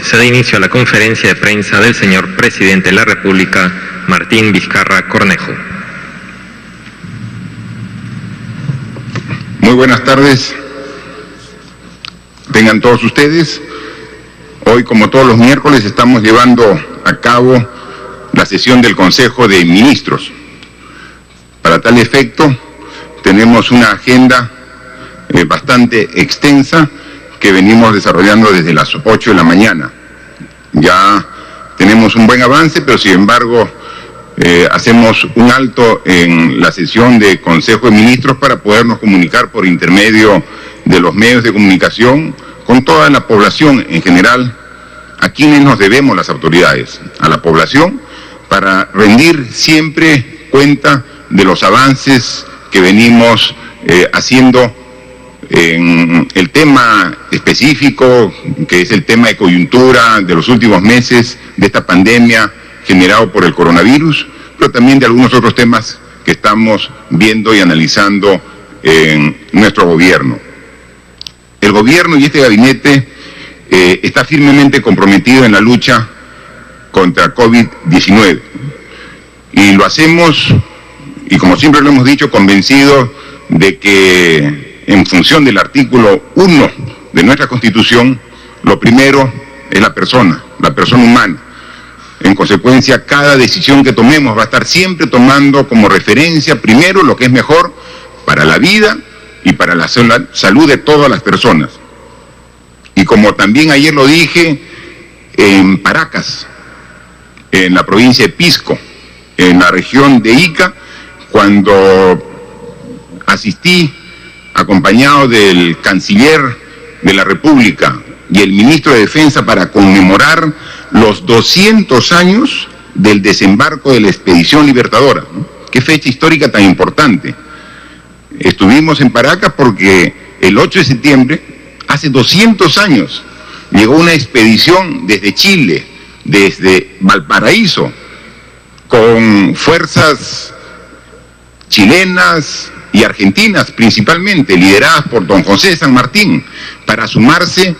se da inicio a la conferencia de prensa del señor Presidente de la República, Martín Vizcarra Cornejo. Muy buenas tardes. Tengan todos ustedes. Hoy, como todos los miércoles, estamos llevando a cabo la sesión del Consejo de Ministros. Para tal efecto, tenemos una agenda bastante extensa que venimos desarrollando desde las 8 de la mañana. Ya tenemos un buen avance, pero sin embargo hacemos un alto en la sesión de Consejo de Ministros para podernos comunicar por intermedio de los medios de comunicación con toda la población en general, a quienes nos debemos las autoridades, a la población, para rendir siempre cuenta de los avances que venimos haciendo en el tema específico, que es el tema de coyuntura de los últimos meses de esta pandemia generado por el coronavirus, pero también de algunos otros temas que estamos viendo y analizando en nuestro gobierno. El gobierno y este gabinete está firmemente comprometido en la lucha contra COVID-19 y lo hacemos, y como siempre lo hemos dicho, convencidos de que en función del artículo 1 de nuestra Constitución, lo primero es la persona humana. En consecuencia, cada decisión que tomemos va a estar siempre tomando como referencia primero lo que es mejor para la vida y para la salud de todas las personas. Y como también ayer lo dije, en Paracas, en la provincia de Pisco, en la región de Ica, cuando asistí acompañado del canciller de la República y el ministro de Defensa para conmemorar los 200 años del desembarco de la Expedición Libertadora, ¿no? Qué fecha histórica tan importante. Estuvimos en Paracas porque el 8 de septiembre, hace 200 años, llegó una expedición desde Chile, desde Valparaíso, con fuerzas chilenas y argentinas principalmente, lideradas por don José de San Martín, para sumarse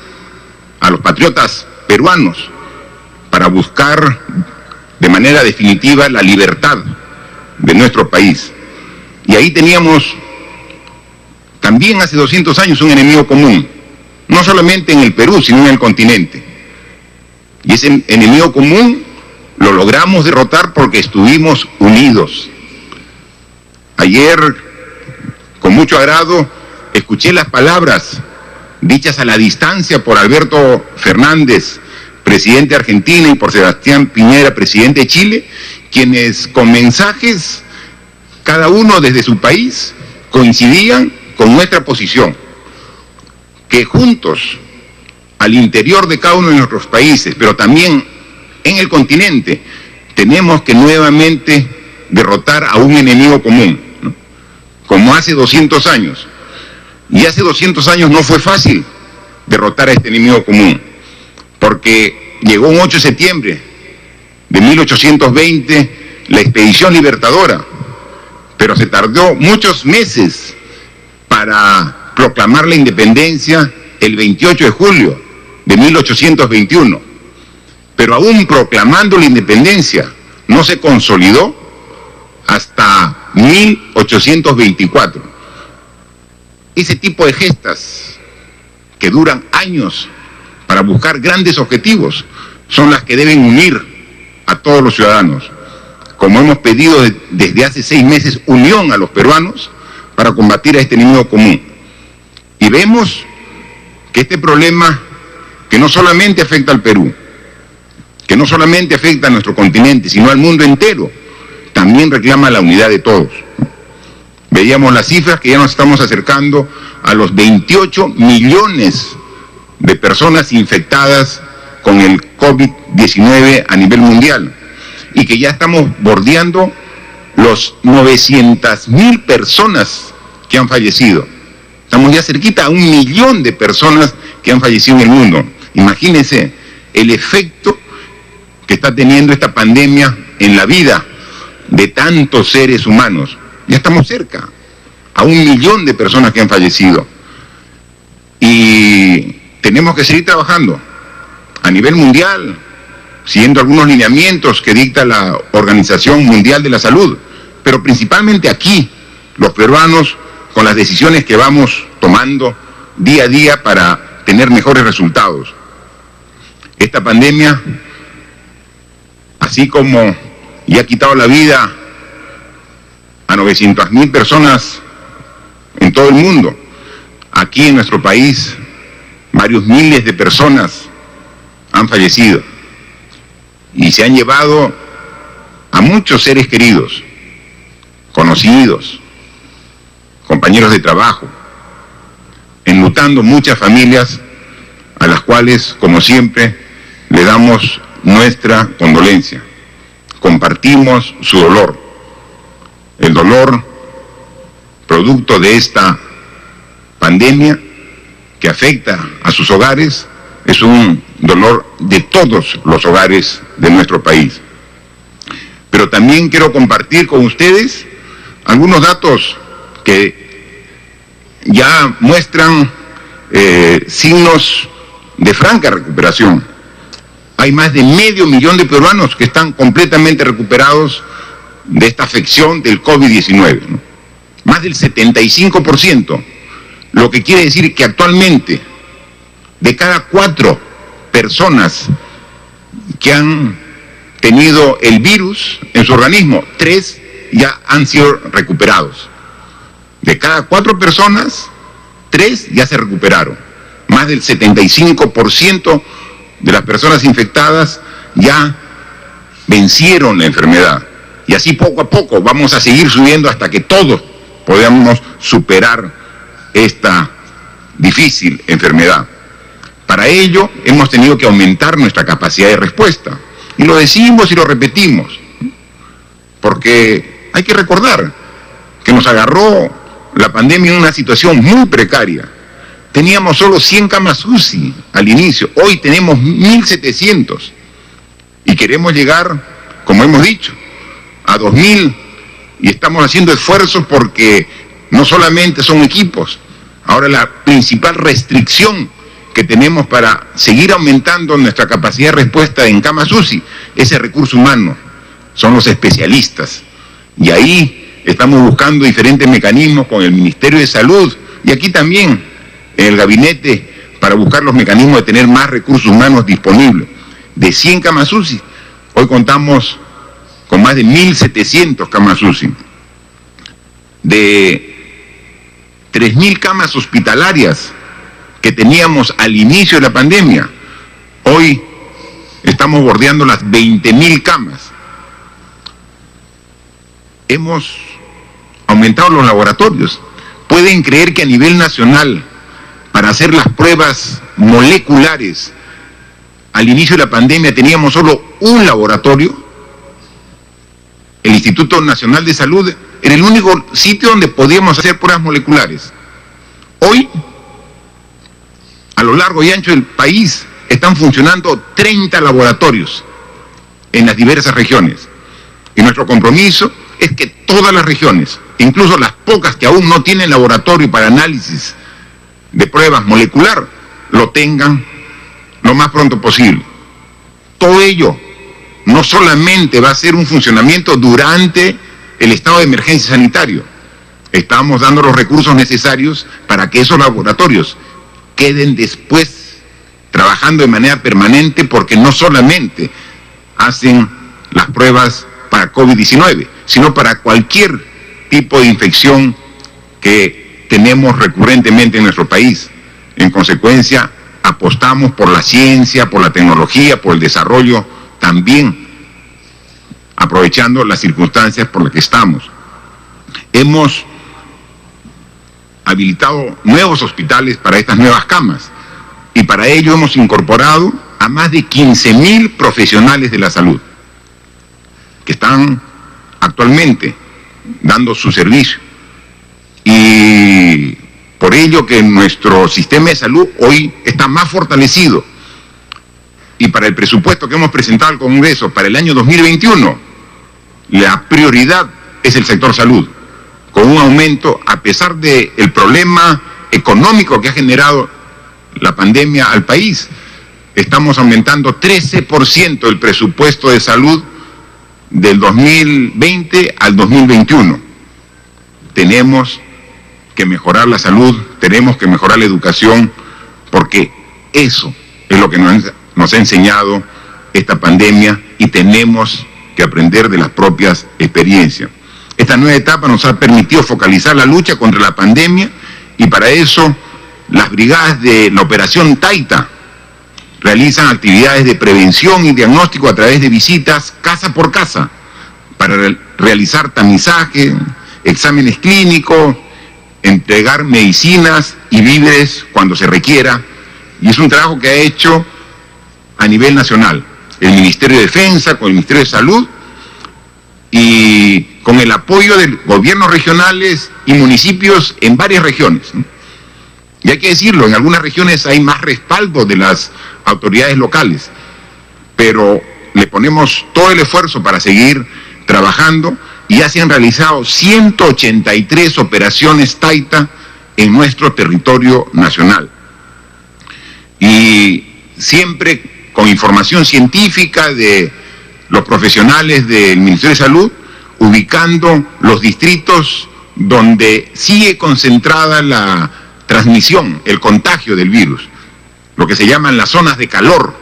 a los patriotas peruanos, para buscar de manera definitiva la libertad de nuestro país. Y ahí teníamos también hace 200 años un enemigo común, no solamente en el Perú, sino en el continente. Y ese enemigo común lo logramos derrotar porque estuvimos unidos. Ayer, con mucho agrado, escuché las palabras dichas a la distancia por Alberto Fernández, presidente de Argentina, y por Sebastián Piñera, presidente de Chile, quienes con mensajes, cada uno desde su país, coincidían con nuestra posición, que juntos, al interior de cada uno de nuestros países, pero también en el continente, tenemos que nuevamente derrotar a un enemigo común, ¿no? Como hace 200 años. Y hace 200 años no fue fácil derrotar a este enemigo común, porque llegó un 8 de septiembre de 1820 la Expedición Libertadora, pero se tardó muchos meses para proclamar la independencia el 28 de julio de 1821. Pero aún proclamando la independencia, no se consolidó hasta 1824. Ese tipo de gestas que duran años para buscar grandes objetivos son las que deben unir a todos los ciudadanos, como hemos pedido desde hace 6 meses unión a los peruanos para combatir a este enemigo común. Y vemos que este problema, que no solamente afecta al Perú, que no solamente afecta a nuestro continente, sino al mundo entero, también reclama la unidad de todos. Veíamos las cifras que ya nos estamos acercando a los 28 millones de personas infectadas con el COVID-19 a nivel mundial y que ya estamos bordeando los 900.000 personas que han fallecido. Estamos ya cerquita a 1 millón de personas que han fallecido en el mundo. Imagínense el efecto que está teniendo esta pandemia en la vida de tantos seres humanos. Ya estamos cerca a 1 millón de personas que han fallecido. Y tenemos que seguir trabajando a nivel mundial, siguiendo algunos lineamientos que dicta la Organización Mundial de la Salud, pero principalmente aquí, los peruanos, con las decisiones que vamos tomando día a día para tener mejores resultados. Esta pandemia, así como ya ha quitado la vida a 900.000 personas en todo el mundo, aquí en nuestro país, varios miles de personas han fallecido y se han llevado a muchos seres queridos, conocidos, compañeros de trabajo, enlutando muchas familias a las cuales, como siempre, le damos nuestra condolencia. Compartimos su dolor. El dolor producto de esta pandemia que afecta a sus hogares es un dolor de todos los hogares de nuestro país. Pero también quiero compartir con ustedes algunos datos que ya muestran signos de franca recuperación. Hay más de 500.000 de peruanos que están completamente recuperados de esta afección del COVID-19, ¿no? Más del 75%, lo que quiere decir que actualmente de cada 4 personas que han tenido el virus en su organismo, 3 ya han sido recuperados. De cada 4 personas, 3 ya se recuperaron. Más del 75% de las personas infectadas ya vencieron la enfermedad. Y así poco a poco vamos a seguir subiendo hasta que todos podamos superar esta difícil enfermedad. Para ello hemos tenido que aumentar nuestra capacidad de respuesta. Y lo decimos y lo repetimos, porque hay que recordar que nos agarró la pandemia en una situación muy precaria. Teníamos solo 100 camas UCI al inicio, hoy tenemos 1.700 y queremos llegar, como hemos dicho, a 2.000 y estamos haciendo esfuerzos porque no solamente son equipos, ahora la principal restricción que tenemos para seguir aumentando nuestra capacidad de respuesta en camas UCI es el recurso humano, son los especialistas. Y ahí estamos buscando diferentes mecanismos con el Ministerio de Salud y aquí también en el gabinete para buscar los mecanismos de tener más recursos humanos disponibles. De 100 camas UCI, hoy contamos con más de 1.700 camas UCI. De 3.000 camas hospitalarias que teníamos al inicio de la pandemia, hoy estamos bordeando las 20.000 camas. Hemos aumentado los laboratorios. Pueden creer que a nivel nacional, para hacer las pruebas moleculares, al inicio de la pandemia teníamos solo un laboratorio. El Instituto Nacional de Salud era el único sitio donde podíamos hacer pruebas moleculares. Hoy, a lo largo y ancho del país, están funcionando 30 laboratorios en las diversas regiones. Y nuestro compromiso es que todas las regiones, incluso las pocas que aún no tienen laboratorio para análisis de pruebas molecular, lo tengan lo más pronto posible. Todo ello no solamente va a ser un funcionamiento durante el estado de emergencia sanitario, estamos dando los recursos necesarios para que esos laboratorios queden después trabajando de manera permanente, porque no solamente hacen las pruebas para COVID-19, sino para cualquier tipo de infección que tenemos recurrentemente en nuestro país. En consecuencia, apostamos por la ciencia, por la tecnología, por el desarrollo, también aprovechando las circunstancias por las que estamos. Hemos habilitado nuevos hospitales para estas nuevas camas y para ello hemos incorporado a más de 15.000 profesionales de la salud que están actualmente dando su servicio, y por ello que nuestro sistema de salud hoy está más fortalecido. Y para el presupuesto que hemos presentado al Congreso para el año 2021, la prioridad es el sector salud, con un aumento, a pesar del problema económico que ha generado la pandemia al país, estamos aumentando 13% el presupuesto de salud del 2020 al 2021. Tenemos que mejorar la salud, tenemos que mejorar la educación, porque eso es lo que nos ha enseñado esta pandemia y tenemos que aprender de las propias experiencias. Esta nueva etapa nos ha permitido focalizar la lucha contra la pandemia y para eso las brigadas de la Operación Taita realizan actividades de prevención y diagnóstico a través de visitas casa por casa para realizar tamizaje, exámenes clínicos, entregar medicinas y víveres cuando se requiera, y es un trabajo que ha hecho a nivel nacional el Ministerio de Defensa con el Ministerio de Salud y con el apoyo de gobiernos regionales y municipios en varias regiones. Y hay que decirlo, en algunas regiones hay más respaldo de las autoridades locales, pero le ponemos todo el esfuerzo para seguir trabajando y ya se han realizado 183 operaciones Taita en nuestro territorio nacional. Y siempre con información científica de los profesionales del Ministerio de Salud, ubicando los distritos donde sigue concentrada la transmisión, el contagio del virus, lo que se llaman las zonas de calor,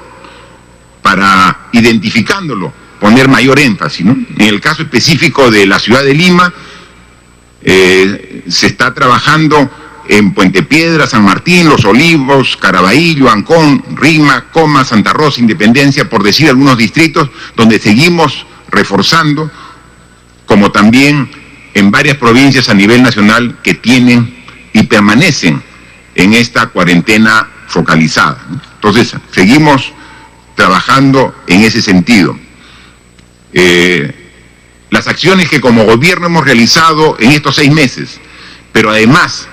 para identificándolo, poner mayor énfasis, ¿no? En el caso específico de la ciudad de Lima, se está trabajando en Puente Piedra, San Martín, Los Olivos, Caraballo, Ancón, Rima, Coma, Santa Rosa, Independencia, por decir algunos distritos donde seguimos reforzando, como también en varias provincias a nivel nacional que tienen y permanecen en esta cuarentena focalizada, ¿no? Entonces, seguimos trabajando en ese sentido. Las acciones que como gobierno hemos realizado en estos 6 meses, pero además,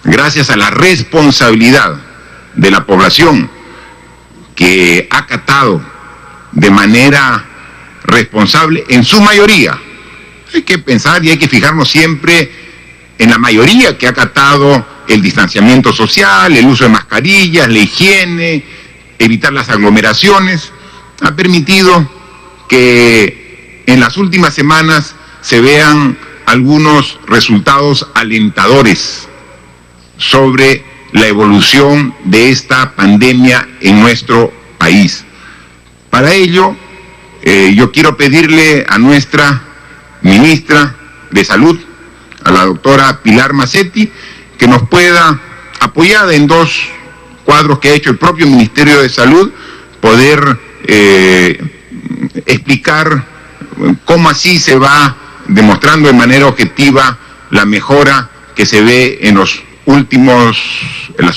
gracias a la responsabilidad de la población que ha acatado de manera responsable, en su mayoría, hay que pensar y hay que fijarnos siempre en la mayoría que ha acatado el distanciamiento social, el uso de mascarillas, la higiene, evitar las aglomeraciones, ha permitido que en las últimas semanas se vean algunos resultados alentadores sobre la evolución de esta pandemia en nuestro país. Para ello, yo quiero pedirle a nuestra ministra de Salud, a la doctora Pilar Macetti, que nos pueda, apoyada en 2 cuadros que ha hecho el propio Ministerio de Salud, poder explicar cómo así se va demostrando de manera objetiva la mejora que se ve en las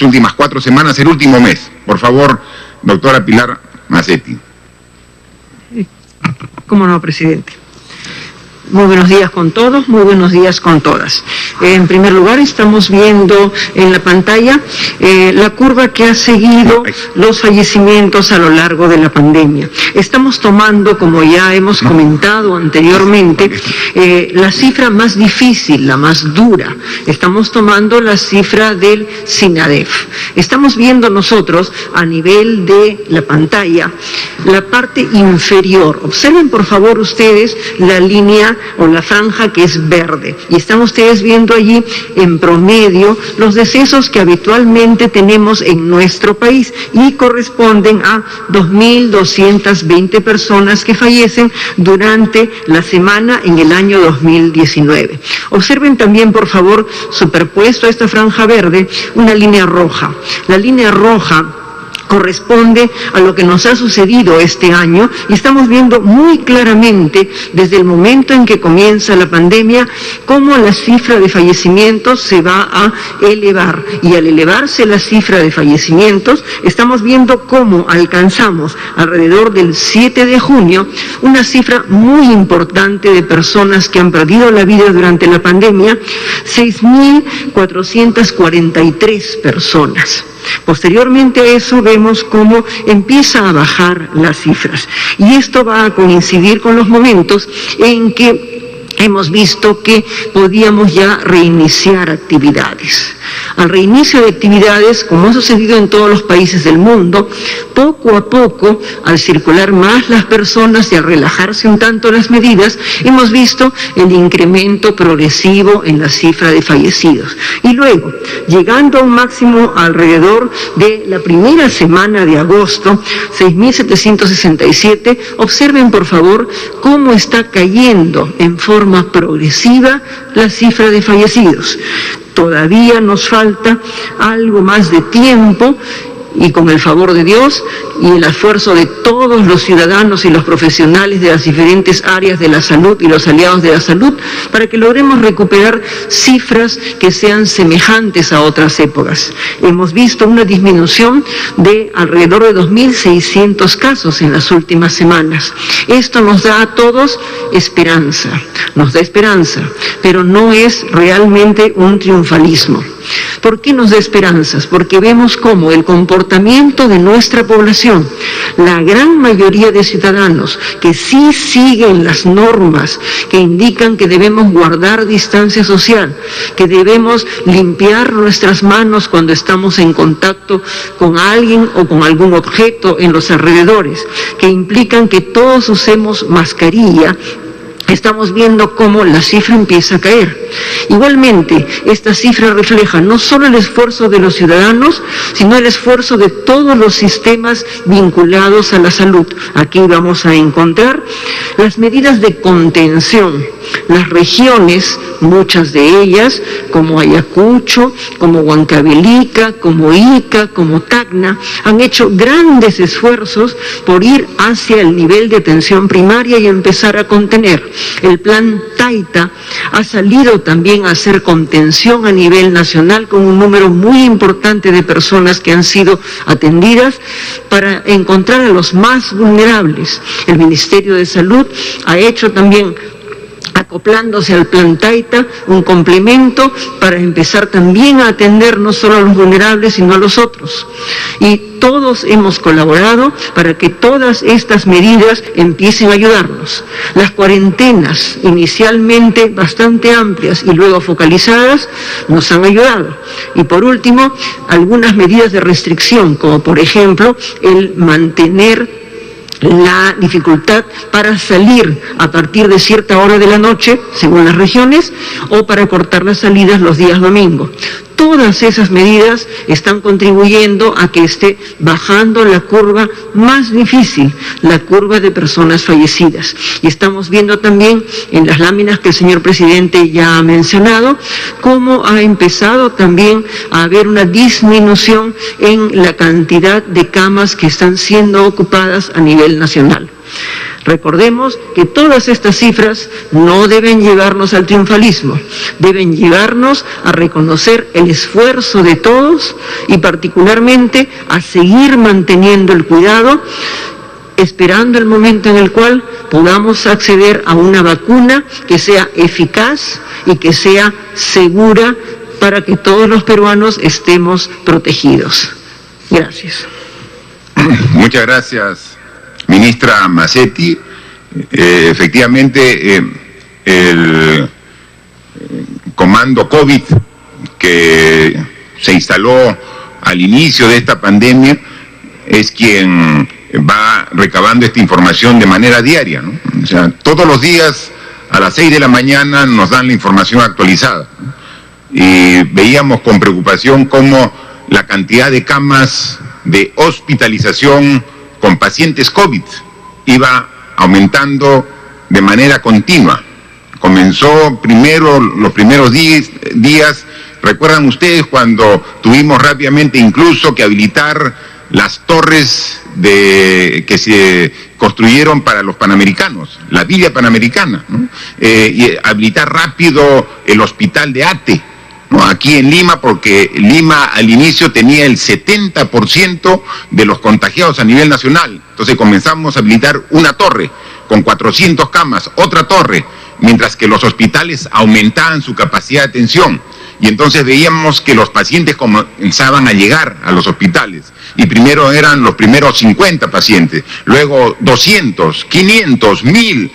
últimas 4 semanas, el último mes. Por favor, doctora Pilar Macetti. ¿Cómo no, presidente? Muy buenos días con todos, muy buenos días con todas. En primer lugar, estamos viendo en la pantalla la curva que ha seguido los fallecimientos a lo largo de la pandemia. Estamos tomando, como ya hemos comentado anteriormente, la cifra más difícil, la más dura. Estamos tomando la cifra del SINADEF. Estamos viendo nosotros a nivel de la pantalla la parte inferior. Observen por favor ustedes la línea o la franja que es verde, y están ustedes viendo allí en promedio los decesos que habitualmente tenemos en nuestro país y corresponden a 2.220 personas que fallecen durante la semana en el año 2019. Observen también por favor, superpuesto a esta franja verde, una línea roja. La línea roja corresponde a lo que nos ha sucedido este año y estamos viendo muy claramente desde el momento en que comienza la pandemia cómo la cifra de fallecimientos se va a elevar, y al elevarse la cifra de fallecimientos estamos viendo cómo alcanzamos alrededor del 7 de junio una cifra muy importante de personas que han perdido la vida durante la pandemia, 6.443 personas. Posteriormente a eso vemos cómo empieza a bajar las cifras, y esto va a coincidir con los momentos en que hemos visto que podíamos ya reiniciar actividades. Al reinicio de actividades, como ha sucedido en todos los países del mundo, poco a poco, al circular más las personas y al relajarse un tanto las medidas, hemos visto el incremento progresivo en la cifra de fallecidos. Y luego, llegando a un máximo alrededor de la primera semana de agosto, 6.767, observen por favor cómo está cayendo en forma progresiva la cifra de fallecidos. Todavía nos falta algo más de tiempo y con el favor de Dios y el esfuerzo de todos los ciudadanos y los profesionales de las diferentes áreas de la salud y los aliados de la salud, para que logremos recuperar cifras que sean semejantes a otras épocas. Hemos visto una disminución de alrededor de 2.600 casos en las últimas semanas. Esto nos da a todos esperanza, pero no es realmente un triunfalismo. ¿Por qué nos da esperanzas? Porque vemos cómo el comportamiento de nuestra población, la gran mayoría de ciudadanos que sí siguen las normas que indican que debemos guardar distancia social, que debemos limpiar nuestras manos cuando estamos en contacto con alguien o con algún objeto en los alrededores, que implican que todos usemos mascarilla, estamos viendo cómo la cifra empieza a caer. Igualmente, esta cifra refleja no solo el esfuerzo de los ciudadanos, sino el esfuerzo de todos los sistemas vinculados a la salud. Aquí vamos a encontrar las medidas de contención. Las regiones, muchas de ellas, como Ayacucho, como Huancavelica, como Ica, como Tacna, han hecho grandes esfuerzos por ir hacia el nivel de atención primaria y empezar a contener. El plan Taita ha salido también a hacer contención a nivel nacional con un número muy importante de personas que han sido atendidas para encontrar a los más vulnerables. El Ministerio de Salud ha hecho también, acoplándose al plan Taita, un complemento para empezar también a atender no solo a los vulnerables, sino a los otros. Y todos hemos colaborado para que todas estas medidas empiecen a ayudarnos. Las cuarentenas, inicialmente bastante amplias y luego focalizadas, nos han ayudado. Y por último, algunas medidas de restricción, como por ejemplo el mantener la dificultad para salir a partir de cierta hora de la noche, según las regiones, o para cortar las salidas los días domingo. Todas esas medidas están contribuyendo a que esté bajando la curva más difícil, la curva de personas fallecidas. Y estamos viendo también en las láminas que el señor presidente ya ha mencionado, cómo ha empezado también a haber una disminución en la cantidad de camas que están siendo ocupadas a nivel nacional. Recordemos que todas estas cifras no deben llevarnos al triunfalismo, deben llevarnos a reconocer el esfuerzo de todos y particularmente a seguir manteniendo el cuidado, esperando el momento en el cual podamos acceder a una vacuna que sea eficaz y que sea segura para que todos los peruanos estemos protegidos. Gracias. Muchas gracias, ministra Mazzetti. Efectivamente, el comando COVID que se instaló al inicio de esta pandemia es quien va recabando esta información de manera diaria, ¿no? O sea, todos los días a las 6 de la mañana nos dan la información actualizada, ¿no? Y veíamos con preocupación cómo la cantidad de camas de hospitalización con pacientes COVID iba aumentando de manera continua. Comenzó primero, los primeros días, ¿recuerdan ustedes cuando tuvimos rápidamente incluso que habilitar las torres que se construyeron para los panamericanos, la Villa Panamericana, ¿no? Y habilitar rápido el hospital de Ate, ¿no? Aquí en Lima, porque Lima al inicio tenía el 70% de los contagiados a nivel nacional. Entonces comenzamos a habilitar una torre con 400 camas, otra torre, mientras que los hospitales aumentaban su capacidad de atención. Y entonces veíamos que los pacientes comenzaban a llegar a los hospitales. Y primero eran los primeros 50 pacientes, luego 200, 500, 1000.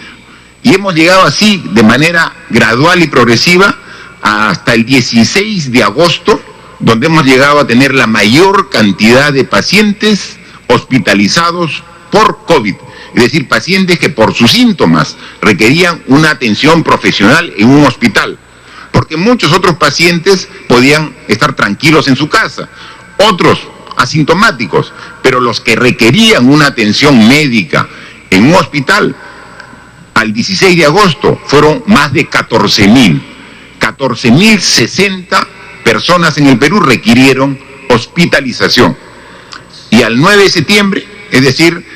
Y hemos llegado así de manera gradual y progresiva hasta el 16 de agosto donde hemos llegado a tener la mayor cantidad de pacientes hospitalizados por COVID, es decir, pacientes que por sus síntomas requerían una atención profesional en un hospital, porque muchos otros pacientes podían estar tranquilos en su casa, otros asintomáticos, pero los que requerían una atención médica en un hospital, al 16 de agosto fueron más de 14.060 personas en el Perú requirieron hospitalización. Y al 9 de septiembre, es decir,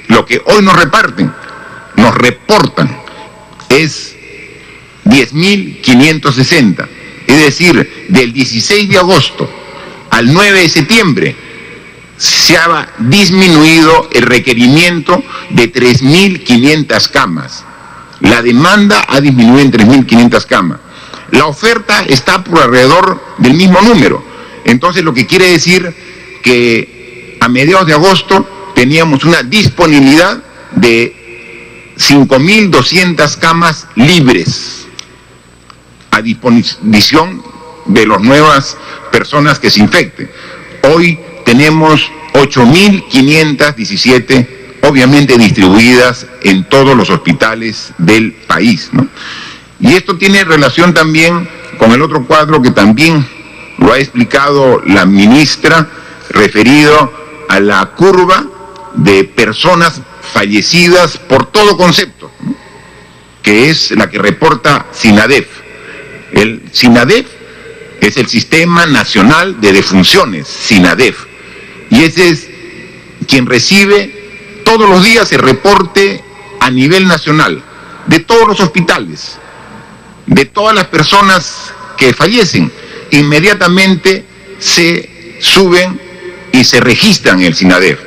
lo que hoy nos reportan es 10.560. Es decir, del 16 de agosto al 9 de septiembre se ha disminuido el requerimiento de 3.500 camas. La demanda ha disminuido en 3.500 camas. La oferta está por alrededor del mismo número. Entonces, lo que quiere decir que a mediados de agosto teníamos una disponibilidad de 5.200 camas libres a disposición de las nuevas personas que se infecten. Hoy tenemos 8.517, obviamente distribuidas en todos los hospitales del país, ¿no? Y esto tiene relación también con el otro cuadro que también lo ha explicado la ministra, referido a la curva de personas fallecidas por todo concepto, ¿no?, que es la que reporta SINADEF. El SINADEF es el Sistema Nacional de Defunciones, SINADEF, y ese es quien recibe todos los días el reporte a nivel nacional de todos los hospitales, de todas las personas que fallecen. Inmediatamente se suben y se registran en el SINADEF.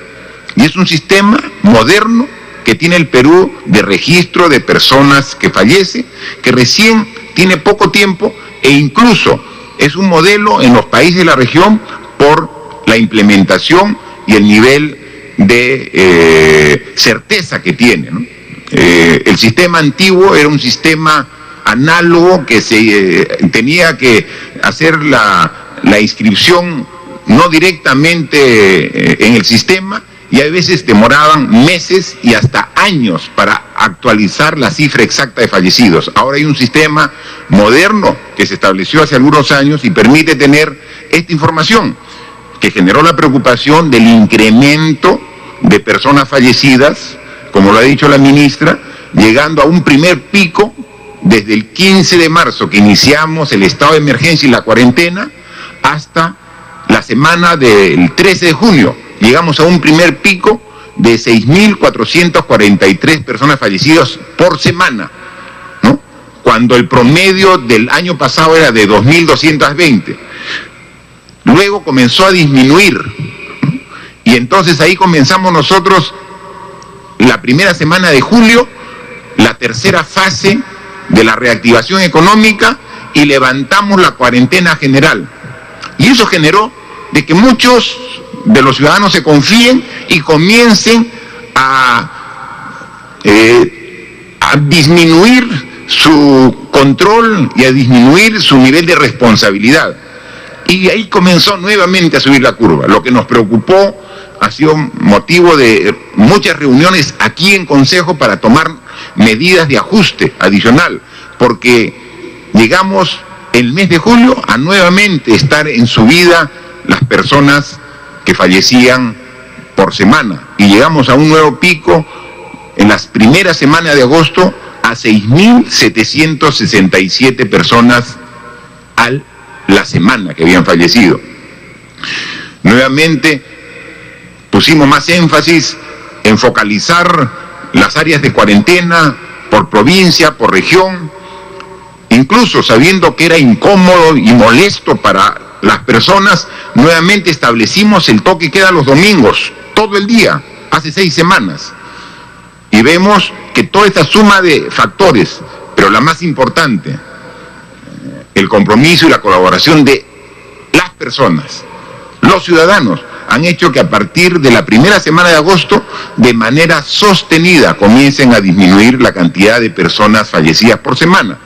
Y es un sistema moderno que tiene el Perú de registro de personas que fallecen, que recién tiene poco tiempo e incluso es un modelo en los países de la región por la implementación y el nivel de certeza que tiene, ¿no? El sistema antiguo era un sistema análogo que se tenía que hacer la inscripción no directamente en el sistema, y a veces demoraban meses y hasta años para actualizar la cifra exacta de fallecidos. Ahora hay un sistema moderno que se estableció hace algunos años y permite tener esta información, que generó la preocupación del incremento de personas fallecidas, como lo ha dicho la ministra, llegando a un primer pico desde el 15 de marzo que iniciamos el estado de emergencia y la cuarentena hasta la semana del 13 de junio. Llegamos a un primer pico de 6.443 personas fallecidas por semana, ¿no?, cuando el promedio del año pasado era de 2.220. Luego comenzó a disminuir, ¿no?, y entonces ahí comenzamos nosotros la primera semana de julio, la tercera fase de la reactivación económica, y levantamos la cuarentena general. Y eso generó de que muchos de los ciudadanos se confíen y comiencen a disminuir su control y a disminuir su nivel de responsabilidad. Y ahí comenzó nuevamente a subir la curva. Lo que nos preocupó ha sido motivo de muchas reuniones aquí en Consejo para tomar medidas de ajuste adicional, porque llegamos el mes de julio a nuevamente estar en subida las personas que fallecían por semana, y llegamos a un nuevo pico en las primeras semanas de agosto a 6.767 personas a la semana que habían fallecido. Nuevamente pusimos más énfasis en focalizar las áreas de cuarentena por provincia, por región, incluso sabiendo que era incómodo y molesto para las personas. Nuevamente establecimos el toque de queda los domingos, todo el día, hace 6 semanas. Y vemos que toda esta suma de factores, pero la más importante, el compromiso y la colaboración de las personas, los ciudadanos, han hecho que a partir de la primera semana de agosto, de manera sostenida, comiencen a disminuir la cantidad de personas fallecidas por semana.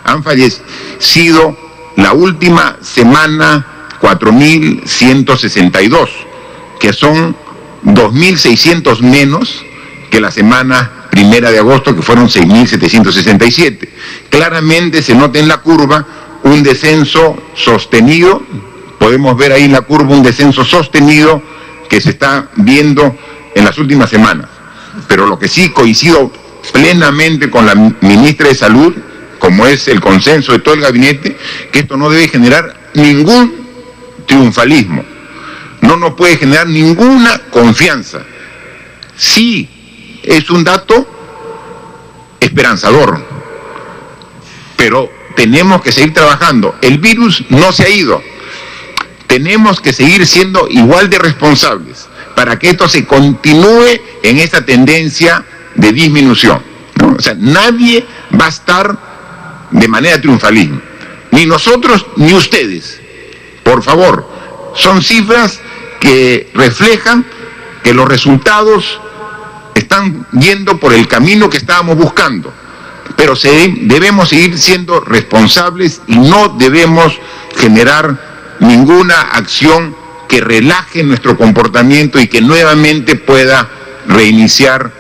Han fallecido la última semana 4.162, que son 2.600 menos que la semana 1 de agosto, que fueron 6.767. Claramente se nota en la curva un descenso sostenido, podemos ver ahí en la curva un descenso sostenido que se está viendo en las últimas semanas. Pero lo que sí coincido plenamente con la ministra de Salud, como es el consenso de todo el gabinete, que esto no debe generar ningún triunfalismo, no nos puede generar ninguna confianza. Sí, es un dato esperanzador, pero tenemos que seguir trabajando. El virus no se ha ido. Tenemos que seguir siendo igual de responsables para que esto se continúe en esta tendencia de disminución, ¿no? O sea, nadie va a estar de manera triunfalismo, ni nosotros ni ustedes. Por favor, son cifras que reflejan que los resultados están yendo por el camino que estábamos buscando, pero debemos seguir siendo responsables y no debemos generar ninguna acción que relaje nuestro comportamiento y que nuevamente pueda reiniciar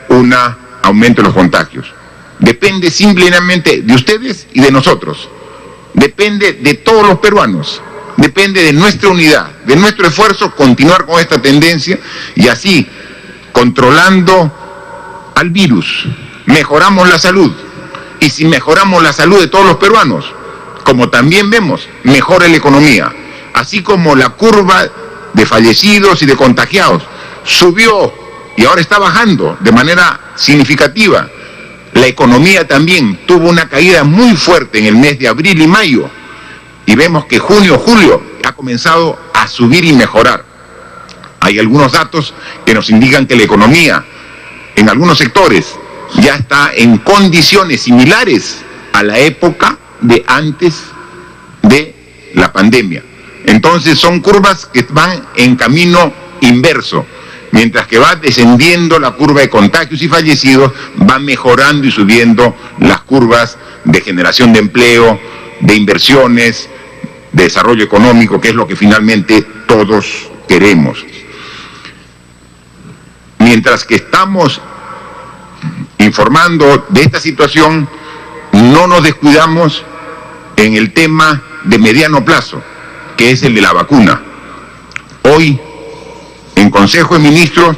un aumento de los contagios. Depende simplemente de ustedes y de nosotros, depende de todos los peruanos, depende de nuestra unidad, de nuestro esfuerzo continuar con esta tendencia y así, controlando al virus, mejoramos la salud. Y si mejoramos la salud de todos los peruanos, como también vemos, mejora la economía. Así como la curva de fallecidos y de contagiados subió y ahora está bajando de manera significativa, la economía también tuvo una caída muy fuerte en el mes de abril y mayo, y vemos que junio, julio ha comenzado a subir y mejorar. Hay algunos datos que nos indican que la economía en algunos sectores ya está en condiciones similares a la época de antes de la pandemia. Entonces son curvas que van en camino inverso. Mientras que va descendiendo la curva de contagios y fallecidos, va mejorando y subiendo las curvas de generación de empleo, de inversiones, de desarrollo económico, que es lo que finalmente todos queremos. Mientras que estamos informando de esta situación, no nos descuidamos en el tema de mediano plazo, que es el de la vacuna. Hoy, en Consejo de Ministros,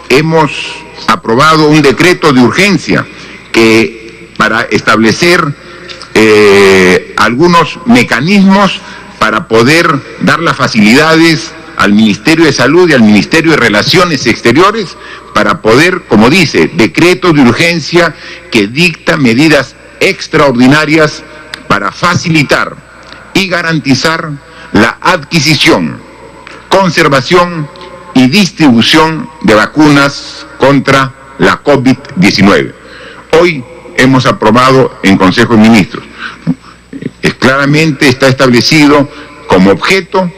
hemos aprobado un decreto de urgencia para establecer algunos mecanismos para poder dar las facilidades al Ministerio de Salud y al Ministerio de Relaciones Exteriores para poder, como dice, decreto de urgencia que dicta medidas extraordinarias para facilitar y garantizar la adquisición, conservación y distribución de vacunas contra la COVID-19. Hoy hemos aprobado en Consejo de Ministros. Claramente está establecido como objeto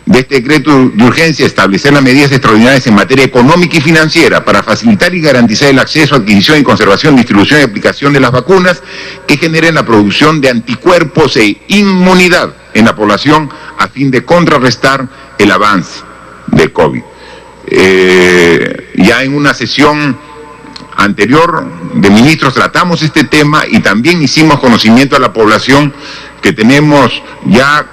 de este decreto de urgencia establecer las medidas extraordinarias en materia económica y financiera para facilitar y garantizar el acceso, adquisición y conservación, distribución y aplicación de las vacunas que generen la producción de anticuerpos e inmunidad en la población a fin de contrarrestar el avance del COVID. Ya en una sesión anterior de ministros tratamos este tema y también hicimos conocimiento a la población que tenemos ya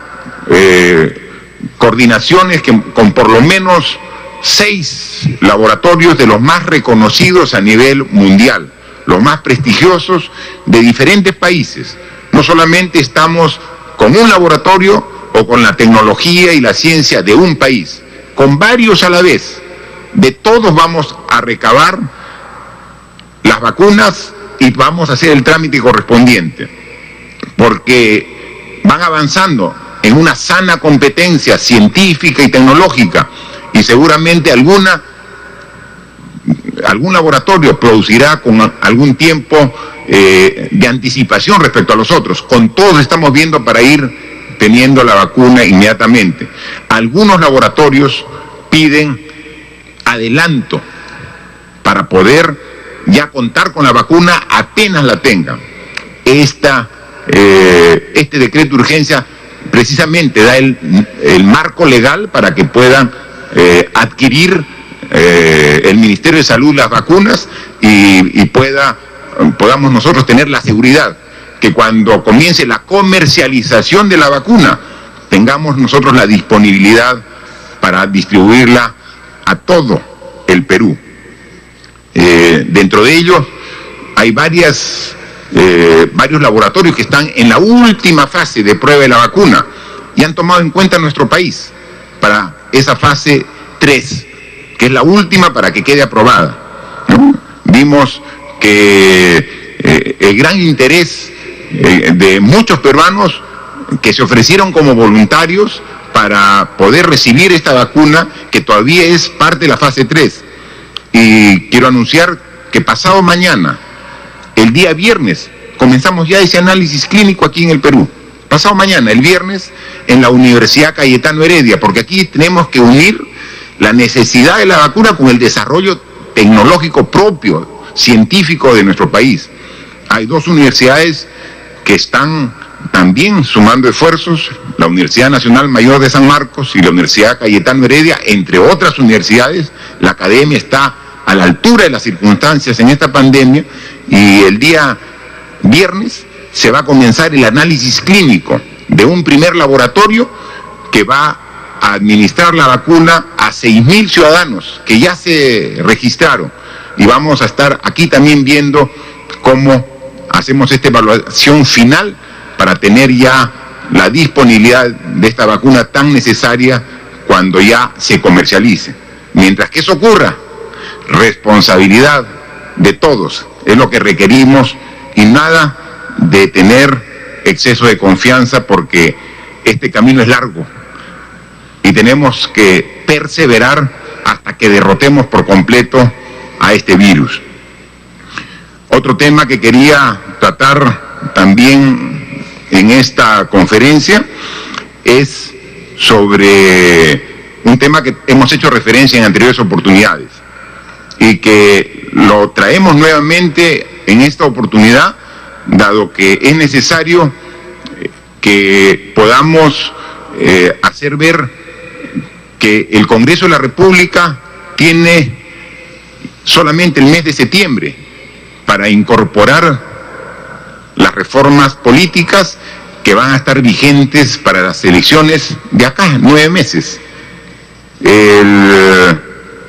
coordinaciones con por lo menos 6 laboratorios de los más reconocidos a nivel mundial, los más prestigiosos de diferentes países. No solamente estamos con un laboratorio o con la tecnología y la ciencia de un país, con varios a la vez. De todos vamos a recabar las vacunas y vamos a hacer el trámite correspondiente, porque van avanzando en una sana competencia científica y tecnológica y seguramente algún laboratorio producirá con algún tiempo de anticipación respecto a los otros. Con todos estamos viendo para ir teniendo la vacuna inmediatamente. Algunos laboratorios piden adelanto para poder ya contar con la vacuna apenas la tengan. Este decreto de urgencia precisamente da el marco legal para que puedan adquirir el Ministerio de Salud las vacunas y podamos nosotros tener la seguridad que cuando comience la comercialización de la vacuna tengamos nosotros la disponibilidad para distribuirla a todo el Perú. Dentro de ellos hay varios laboratorios que están en la última fase de prueba de la vacuna y han tomado en cuenta nuestro país para esa fase 3, que es la última para que quede aprobada, ¿no? Vimos que el gran interés de muchos peruanos que se ofrecieron como voluntarios para poder recibir esta vacuna, que todavía es parte de la fase 3. Y quiero anunciar que pasado mañana, el día viernes, comenzamos ya ese análisis clínico aquí en el Perú. Pasado mañana, el viernes, en la Universidad Cayetano Heredia, porque aquí tenemos que unir la necesidad de la vacuna con el desarrollo tecnológico propio, científico de nuestro país. Hay dos universidades que están también sumando esfuerzos, la Universidad Nacional Mayor de San Marcos y la Universidad Cayetano Heredia, entre otras universidades. La academia está a la altura de las circunstancias en esta pandemia y el día viernes se va a comenzar el análisis clínico de un primer laboratorio que va a administrar la vacuna a 6.000 ciudadanos que ya se registraron, y vamos a estar aquí también viendo cómo hacemos esta evaluación final para tener ya la disponibilidad de esta vacuna tan necesaria cuando ya se comercialice. Mientras que eso ocurra, responsabilidad de todos es lo que requerimos y nada de tener exceso de confianza, porque este camino es largo y tenemos que perseverar hasta que derrotemos por completo a este virus. Otro tema que quería tratar también en esta conferencia es sobre un tema que hemos hecho referencia en anteriores oportunidades y que lo traemos nuevamente en esta oportunidad, dado que es necesario que podamos hacer ver que el Congreso de la República tiene solamente el mes de septiembre para incorporar las reformas políticas que van a estar vigentes para las elecciones de acá, 9 meses,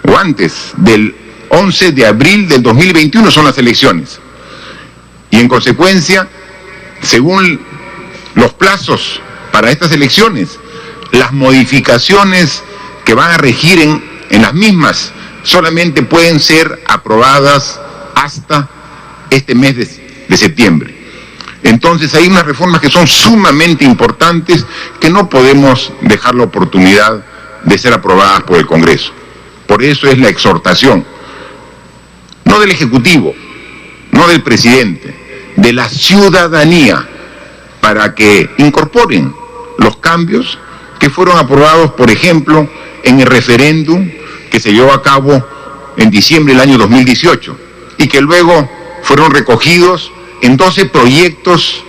o antes del 11 de abril del 2021 son las elecciones. Y en consecuencia, según los plazos para estas elecciones, las modificaciones que van a regir en las mismas solamente pueden ser aprobadas hasta este mes de septiembre. Entonces hay unas reformas que son sumamente importantes que no podemos dejar la oportunidad de ser aprobadas por el Congreso. Por eso es la exhortación, no del Ejecutivo, no del presidente, de la ciudadanía, para que incorporen los cambios que fueron aprobados, por ejemplo, en el referéndum que se llevó a cabo en diciembre del año 2018 y que luego fueron recogidos en 12 proyectos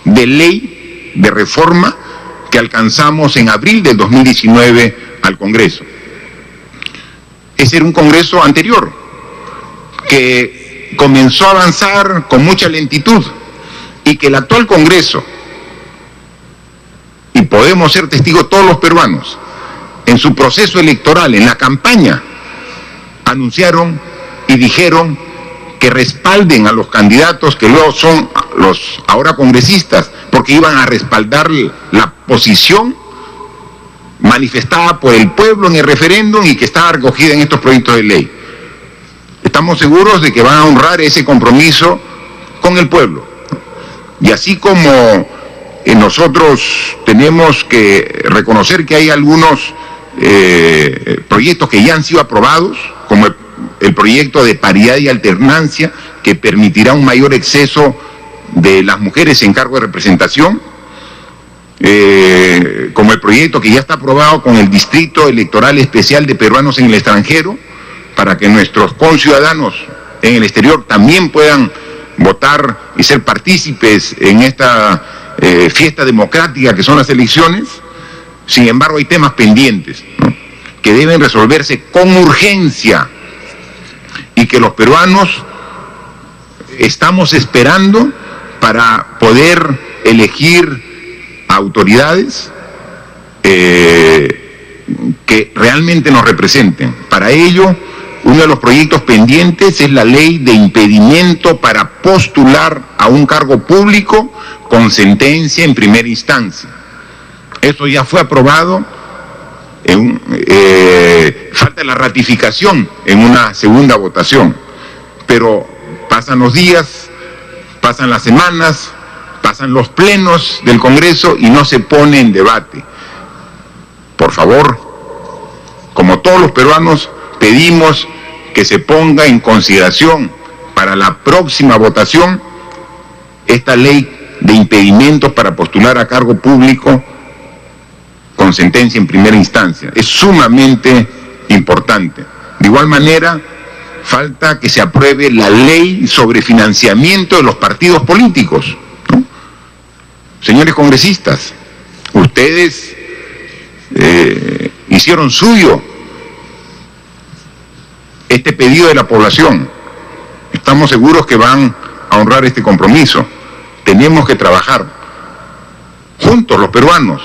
de ley de reforma que alcanzamos en abril del 2019 al Congreso. Ese era un Congreso anterior que comenzó a avanzar con mucha lentitud y que el actual Congreso, y podemos ser testigos todos los peruanos, en su proceso electoral, en la campaña, anunciaron y dijeron que respalden a los candidatos que luego son los ahora congresistas, porque iban a respaldar la posición manifestada por el pueblo en el referéndum y que estaba recogida en estos proyectos de ley. Estamos seguros de que van a honrar ese compromiso con el pueblo. Y así como nosotros tenemos que reconocer que hay algunos proyectos que ya han sido aprobados, como el proyecto de paridad y alternancia, que permitirá un mayor exceso de las mujeres en cargo de representación, como el proyecto que ya está aprobado con el Distrito Electoral Especial de Peruanos en el extranjero, para que nuestros conciudadanos en el exterior también puedan votar y ser partícipes en esta fiesta democrática que son las elecciones. Sin embargo, hay temas pendientes, ¿no?, que deben resolverse con urgencia y que los peruanos estamos esperando para poder elegir autoridades que realmente nos representen. Para ello, uno de los proyectos pendientes es la ley de impedimento para postular a un cargo público con sentencia en primera instancia. Eso ya fue aprobado, falta la ratificación en una segunda votación, pero pasan los días, pasan las semanas, pasan los plenos del Congreso y no se pone en debate. Por favor, como todos los peruanos, pedimos que se ponga en consideración para la próxima votación esta ley de impedimentos para postular a cargo público con sentencia en primera instancia. Es sumamente importante. De igual manera, falta que se apruebe la ley sobre financiamiento de los partidos políticos, ¿no? Señores congresistas, ustedes hicieron suyo este pedido de la población. Estamos seguros que van a honrar este compromiso. Tenemos que trabajar juntos los peruanos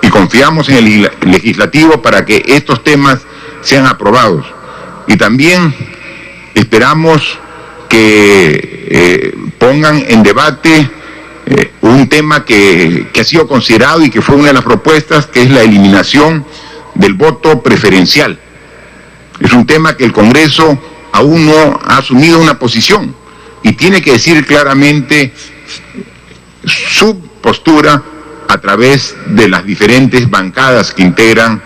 y confiamos en el legislativo para que estos temas sean aprobados. Y también esperamos que pongan en debate un tema que ha sido considerado y que fue una de las propuestas, que es la eliminación del voto preferencial. Es un tema que el Congreso aún no ha asumido una posición y tiene que decir claramente su postura a través de las diferentes bancadas que integran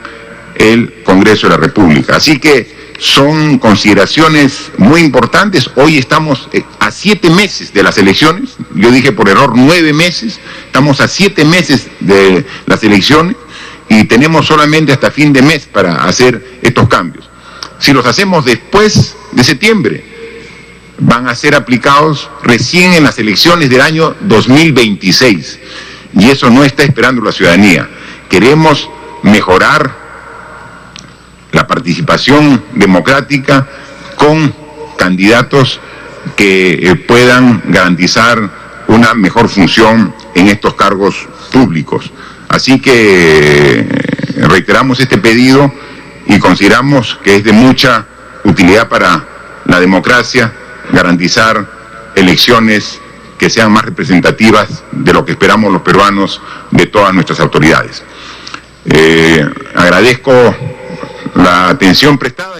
el Congreso de la República. Así que son consideraciones muy importantes. Hoy estamos a 7 meses de las elecciones. Yo dije por error 9 meses. Estamos a 7 meses de las elecciones y tenemos solamente hasta fin de mes para hacer estos cambios. Si los hacemos después de septiembre, van a ser aplicados recién en las elecciones del año 2026. Y eso no está esperando la ciudadanía. Queremos mejorar la participación democrática con candidatos que puedan garantizar una mejor función en estos cargos públicos. Así que reiteramos este pedido y consideramos que es de mucha utilidad para la democracia garantizar elecciones que sean más representativas de lo que esperamos los peruanos de todas nuestras autoridades. Agradezco la atención prestada.